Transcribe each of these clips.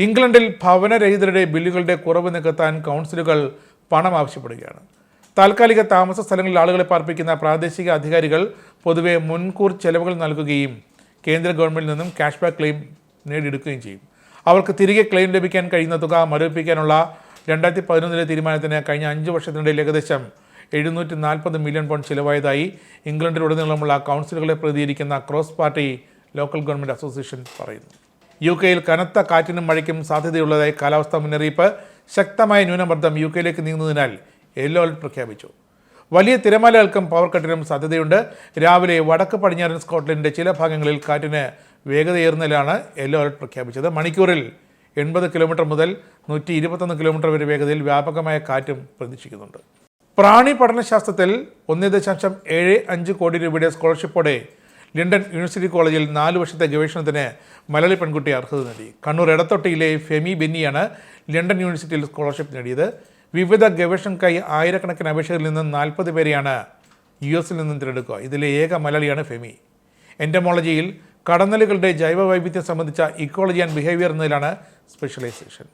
ഇംഗ്ലണ്ടിൽ ഭവനരഹിതരുടെ ബില്ലുകളുടെ കുറവ് നികത്താൻ കൗൺസിലുകൾ പണം ആവശ്യപ്പെടുകയാണ്. താൽക്കാലിക താമസ സ്ഥലങ്ങളിൽ ആളുകളെ പാർപ്പിക്കുന്ന പ്രാദേശിക അധികാരികൾ പൊതുവെ മുൻകൂർ ചെലവുകൾ നൽകുകയും കേന്ദ്ര ഗവൺമെന്റിൽ നിന്നും ക്യാഷ് ബാക്ക് ക്ലെയിം നേടിയെടുക്കുകയും ചെയ്യും. അവർക്ക് തിരികെ ക്ലെയിം ലഭിക്കാൻ കഴിയുന്ന തുക മരവിപ്പിക്കാനുള്ള 2011 തീരുമാനത്തിന് കഴിഞ്ഞ 5 വർഷത്തിനിടയിൽ ഏകദേശം 740 മില്യൺ പൗണ്ട് ചിലവായതായി ഇംഗ്ലണ്ടിലുടനീളമുള്ള കൗൺസിലുകളെ പ്രതിനിധീകരിക്കുന്ന cross party local government association പറയുന്നു. UK-യിൽ കനത്ത കാറ്റിനും മഴയ്ക്കും സാധ്യതയുള്ളതായി കാലാവസ്ഥാ മുന്നറിയിപ്പ്. ശക്തമായ ന്യൂനമർദ്ദം UK-യിലേക്ക് നീങ്ങുന്നതിനാൽ യെല്ലോ അലർട്ട് പ്രഖ്യാപിച്ചു. വലിയ തിരമാലകൾക്കും പവർ കട്ടിനും സാധ്യതയുണ്ട്. രാവിലെ വടക്ക് പടിഞ്ഞാറൻ സ്കോട്ട്ലൻഡിന്റെ ചില ഭാഗങ്ങളിൽ കാറ്റിന് വേഗതയേറുന്നതിലാണ് യെല്ലോ അലർട്ട് പ്രഖ്യാപിച്ചത്. മണിക്കൂറിൽ 80 കിലോമീറ്റർ മുതൽ 121 കിലോമീറ്റർ വരെ വേഗതയിൽ വ്യാപകമായ കാറ്റും പ്രതീക്ഷിക്കുന്നുണ്ട്. പ്രാണി പഠനശാസ്ത്രത്തിൽ 1.75 കോടി രൂപയുടെ സ്കോളർഷിപ്പോടെ ലണ്ടൻ യൂണിവേഴ്സിറ്റി കോളേജിൽ 4 വർഷത്തെ ഗവേഷണത്തിന് മലയാളി പെൺകുട്ടി അർഹത നേടി. കണ്ണൂർ എടത്തൊട്ടിയിലെ ഫെമി ബെന്നിയാണ് ലണ്ടൻ യൂണിവേഴ്സിറ്റിയിൽ സ്കോളർഷിപ്പ് നേടിയത്. വിവിധ ഗവേഷണക്കായി ആയിരക്കണക്കിന് അപേക്ഷകരിൽ നിന്ന് 40 പേരെയാണ് US-ൽ നിന്നും തിരഞ്ഞെടുക്കുക. ഇതിലെ ഏക മലയാളിയാണ് ഫെമി. എൻറ്റമോളജിയിൽ കടന്നലുകളുടെ ജൈവ വൈവിധ്യം സംബന്ധിച്ച ഇക്കോളജി ആൻഡ് ബിഹേവിയർ എന്നതിലാണ് സ്പെഷ്യലൈസേഷൻ.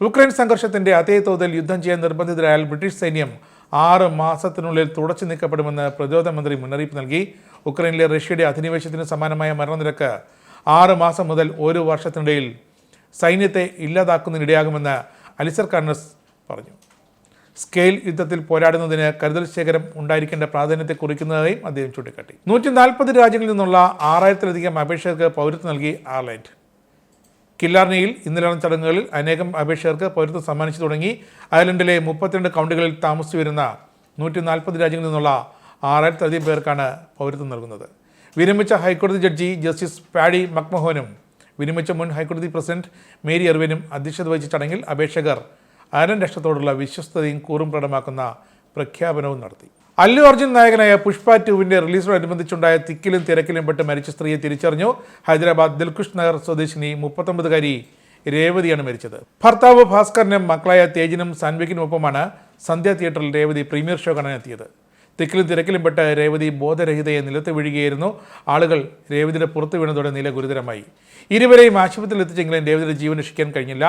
യുക്രൈൻ സംഘർഷത്തിന്റെ അതേ തോതിൽ യുദ്ധം ചെയ്യാൻ നിർബന്ധിതരായാൽ ബ്രിട്ടീഷ് സൈന്യം 6 മാസത്തിനുള്ളിൽ തുടച്ചു നീക്കപ്പെടുമെന്ന് പ്രതിരോധ മന്ത്രി മുന്നറിയിപ്പ് നൽകി. ഉക്രൈനിലെ റഷ്യയുടെ അധിനിവേശത്തിന് സമാനമായ മരണനിരക്ക് 6 മാസം മുതൽ 1 വർഷത്തിനിടയിൽ സൈന്യത്തെ ഇല്ലാതാക്കുന്നതിനിടയാകുമെന്ന് അലിസർ കാർണസ് പറഞ്ഞു. സ്കെയിൽ യുദ്ധത്തിൽ പോരാടുന്നതിന് കരുതൽ ശേഖരം ഉണ്ടായിരിക്കേണ്ട പ്രാധാന്യത്തെ കുറിക്കുന്നതായും അദ്ദേഹം ചൂണ്ടിക്കാട്ടി. 140 രാജ്യങ്ങളിൽ നിന്നുള്ള 6000-ലധികം അപേക്ഷകർക്ക് പൗരത്വം നൽകി അയർലൻഡ്. കില്ലാർണിയിൽ ഇന്നലെ നടന്ന ചടങ്ങുകളിൽ അനേകം അപേക്ഷകർക്ക് പൗരത്വം സമ്മാനിച്ചു തുടങ്ങി. അയർലൻഡിലെ 32 കൗണ്ടികളിൽ താമസിച്ചു വരുന്ന 140 രാജ്യങ്ങളിൽ നിന്നുള്ള 6000-ലധികം പേർക്കാണ് പൗരത്വം നൽകുന്നത്. വിരമിച്ച ഹൈക്കോടതി ജഡ്ജി ജസ്റ്റിസ് പാഡി മക്മഹോനും വിരമിച്ച മുൻ ഹൈക്കോടതി പ്രസിഡന്റ് മേരി എർവിനും അധ്യക്ഷത വഹിച്ച ചടങ്ങിൽ അപേക്ഷകർ അയർലൻഡ് രാഷ്ട്രത്തോടുള്ള വിശ്വസ്തതയും കൂറും പ്രകടമാക്കുന്ന പ്രഖ്യാപനവും നടത്തി. അല്ലു അർജുൻ നായകനായ പുഷ്പ 2-വിന്റെ റിലീസിനോടനുബന്ധിച്ചുണ്ടായ തിക്കിലും തിരക്കിലും പെട്ട് മരിച്ച സ്ത്രീയെ തിരിച്ചറിഞ്ഞു. ഹൈദരാബാദ് ദിൽഖുഷ് നഗർ സ്വദേശിനി 39-കാരി രേവതിയാണ് മരിച്ചത്. ഭർത്താവ് ഭാസ്കറിനും മക്കളായ തേജിനും സാൻവിക്കിനുമൊപ്പമാണ് സന്ധ്യ തിയേറ്ററിൽ രേവതി പ്രീമിയർ ഷോ കാണാനെത്തിയത്. തിക്കിലും തിരക്കിലും പെട്ട് രേവതി ബോധരഹിതയെ നിലത്ത് വീഴുകയായിരുന്നു. ആളുകൾ രേവതിയുടെ പുറത്തു വീണതോടെ നില ഗുരുതരമായി. ഇരുവരെയും ആശുപത്രിയിൽ എത്തിച്ചെങ്കിലും രേവതിയുടെ ജീവൻ രക്ഷിക്കാൻ കഴിഞ്ഞില്ല.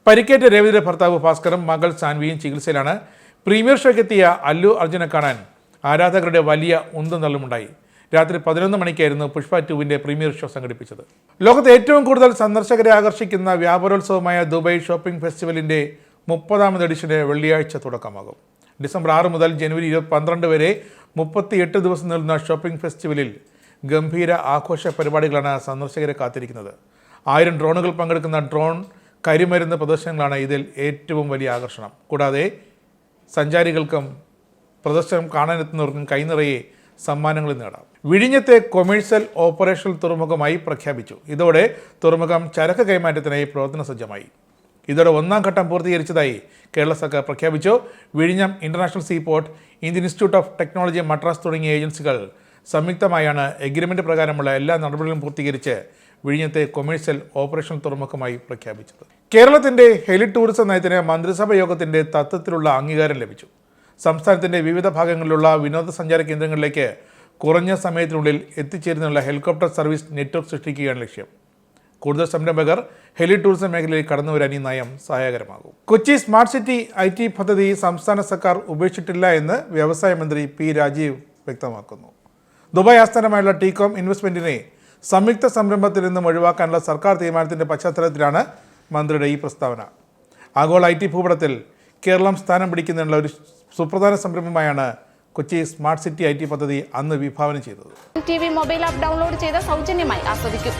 പരിക്കേറ്റ രേവതിയുടെ ഭർത്താവ് ഭാസ്കറും മകൾ സാൻവിയും ചികിത്സയിലാണ്. പ്രീമിയർ ഷോയ്ക്ക് എത്തിയ അല്ലു അർജുനെ കാണാൻ ആരാധകരുടെ വലിയ ഉന്തും തള്ളുമുണ്ടായി. രാത്രി 11 മണിക്കായിരുന്നു പുഷ്പ 2-വിന്റെ പ്രീമിയർ ഷോ സംഘടിപ്പിച്ചത്. ലോകത്ത് ഏറ്റവും കൂടുതൽ സന്ദർശകരെ ആകർഷിക്കുന്ന വ്യാപാരോത്സവമായ ദുബായ് ഷോപ്പിംഗ് ഫെസ്റ്റിവലിന്റെ 30ാമത് എഡിഷന് വെള്ളിയാഴ്ച തുടക്കമാകും. ഡിസംബർ 6 മുതൽ ജനുവരി 12 വരെ 38 ദിവസം നീളുന്ന ഷോപ്പിംഗ് ഫെസ്റ്റിവലിൽ ഗംഭീര ആഘോഷ പരിപാടികളാണ് സന്ദർശകരെ കാത്തിരിക്കുന്നത്. 1000 ഡ്രോണുകൾ പങ്കെടുക്കുന്ന ഡ്രോൺ കരിമരുന്ന് പ്രദർശനങ്ങളാണ് ഇതിൽ ഏറ്റവും വലിയ ആകർഷണം. കൂടാതെ സഞ്ചാരികൾക്കും പ്രദർശനം കാണാനെത്തുന്നവർക്കും കൈനിറയെ സമ്മാനങ്ങൾ നേടാം. വിഴിഞ്ഞത്തെ കൊമേഴ്സ്യൽ ഓപ്പറേഷണൽ തുറമുഖമായി പ്രഖ്യാപിച്ചു. ഇതോടെ തുറമുഖം ചരക്ക് കൈമാറ്റത്തിനായി പ്രവർത്തന സജ്ജമായി. ഇതോടെ 1ാം ഘട്ടം പൂർത്തീകരിച്ചതായി കേരള സർക്കാർ പ്രഖ്യാപിച്ചു. വിഴിഞ്ഞം international seaport, Indian institute of technology Madras തുടങ്ങിയ ഏജൻസികൾ സംയുക്തമായാണ് എഗ്രിമെന്റ് പ്രകാരമുള്ള എല്ലാ നടപടികളും പൂർത്തീകരിച്ച് വിഴിഞ്ഞത്തെ കൊമേഴ്സ്യൽ ഓപ്പറേഷണൽ തുറമുഖമായി പ്രഖ്യാപിച്ചത്. കേരളത്തിന്റെ ഹെലി ടൂറിസം നയത്തിന് മന്ത്രിസഭാ യോഗത്തിന്റെ തത്വത്തിലുള്ള അംഗീകാരം ലഭിച്ചു. സംസ്ഥാനത്തിന്റെ വിവിധ ഭാഗങ്ങളിലുള്ള വിനോദസഞ്ചാര കേന്ദ്രങ്ങളിലേക്ക് കുറഞ്ഞ സമയത്തിനുള്ളിൽ എത്തിച്ചേരുന്നതിനുള്ള ഹെലികോപ്റ്റർ സർവീസ് നെറ്റ്വർക്ക് സൃഷ്ടിക്കുകയാണ് ലക്ഷ്യം. കൂടുതൽ സംരംഭകർ ഹെലി ടൂറിസം മേഖലയിൽ കടന്നുവരാൻ ഈ നയം സഹായകരമാകും. കൊച്ചി സ്മാർട്ട് സിറ്റി IT പദ്ധതി സംസ്ഥാന സർക്കാർ ഉപേക്ഷിച്ചിട്ടില്ല എന്ന് വ്യവസായ മന്ത്രി P. രാജീവ് വ്യക്തമാക്കുന്നു. ദുബായ് ആസ്ഥാനമായുള്ള ടീകോം ഇൻവെസ്റ്റ്മെന്റിനെ സംയുക്ത സംരംഭത്തിൽ നിന്നും ഒഴിവാക്കാനുള്ള സർക്കാർ തീരുമാനത്തിന്റെ പശ്ചാത്തലത്തിലാണ് മന്ത്രിയുടെ ഈ പ്രസ്താവന. ആഗോള IT ഭൂപടത്തിൽ കേരളം സ്ഥാനം പിടിക്കുന്നതിനുള്ള ഒരു സുപ്രധാന സംരംഭമായാണ് കൊച്ചി സ്മാർട്ട് സിറ്റി IT പദ്ധതി അന്ന് വിഭാവനം ചെയ്തത്. TV മൊബൈൽ ആപ്പ് ഡൗൺലോഡ് ചെയ്ത് സൗജന്യമായി ആസ്വദിക്കും.